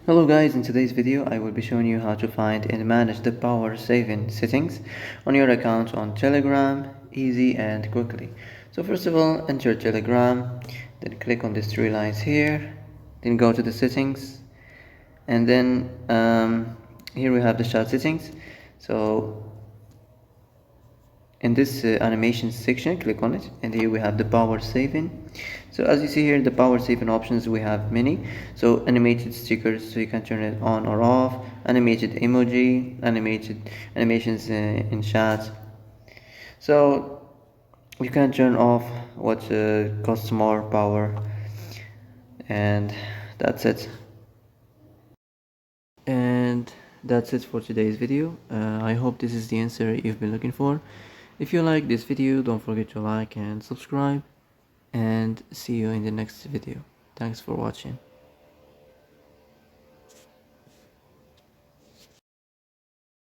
Hello guys, in today's video I will be showing you how to find and manage the power saving settings on your account on Telegram easy and quickly. So first of all, enter Telegram, then click on these three lines here, then go to the settings, and then here we have the chat settings. So in this animation section, click on it, and here we have the power saving. So as you see here, the power saving options, we have many. So animated stickers, so you can turn it on or off, animated emoji, animated animations in chat. So you can turn off what costs more power, and that's it. And that's it for today's video. I hope this is the answer you've been looking for. If you like this video, don't forget to like and subscribe, and see you in the next video. Thanks for watching.